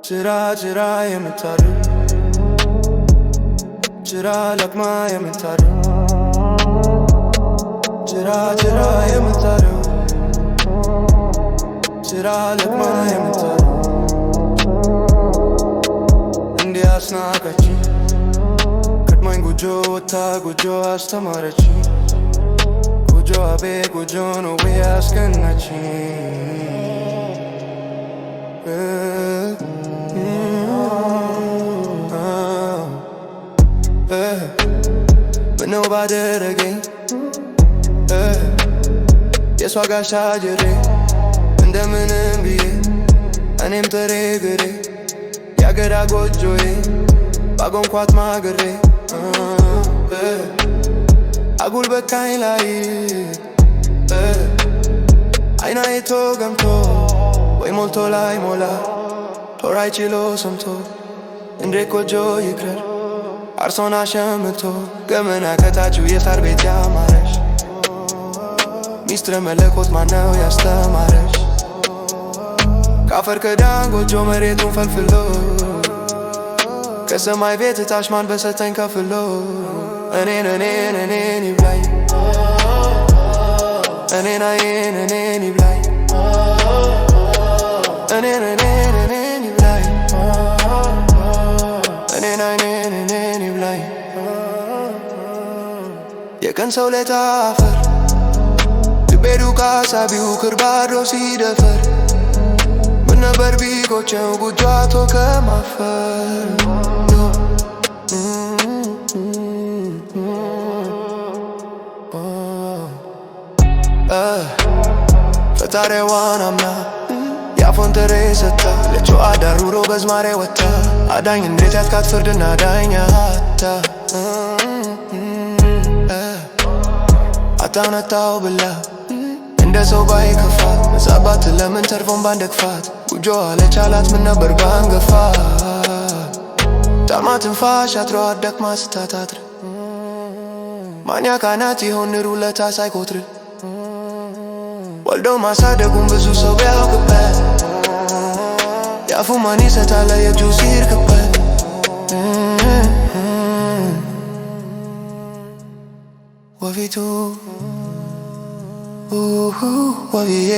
ጭራ የምታድር ጭራ ለቅማ የምታድር ጭራ የምታድር ጭራ ለቅማ የምታድር እንዲህ አስናቀችኝ ቀድማኝ ጎጆ ወታ ጎጆ አስተማረችኝ ጎጆ አቤ ጎጆ ነው ወይ አስቀናችኝ ምነው ባደረገኝ የሷ ጋሻ ጅሬ እንደምንም ብዬ እኔም ጥሬ ግሬ ያገዳ ጎጆዬ ባጎንኳት ማግሬ አጉል በካኝ ላይ አይና አይቶ ገምቶ ወይ ሞልቶ ላይ ሞላ ጦር አይችሎ ሰምቶ እንዴ ጎጆ ይክረር አርሶና ሸምቶ ገመና ከታችው የሳር ቤት ያማረሽ ሚስትረ መለኮት ማነው ያስተማረሽ ካፈር ከዳን ጎጆ መሬቱን ፈልፍሎ ከሰማይ ቤት ታች ማን በሰጠኝ ከፍሎ እኔን ይብላኝ እኔን ይብላኝ እኔን ይብላኝ እኔን ይብላኝ የቀን ሰው ለታፈር ልቤዱ ካሳቢው ክርባዶ ሲደፈር ምን ነበር ቢቆጨው ጉጃቶ ከማፈር ፈጣሪዋን አምና ያፎን ተሬ ሰታ ለጨዋ ዳሩሮ በዝማሬ ወታ አዳኝ እንዴት ያትካት ፍርድና ዳኛ አታውነታው ብላ እንደ ሰው ባይ ከፋት መጻባት ለምን ተርፎን ባንደግፋት ጉጆ አለቻላት ምን ነበር ባንገፋ ጣማ ትንፋሽ አትሮ አደክማ ስታታትር ማኛ ካናት ይሆን ሩለታ ሳይኮትር ወልዶ ማሳደጉን ብዙ ሰው ቢያውቅበት ያፉ ማን ይሰጣል የእጁ ሲርቅበት ወፊቱ ወፊዬ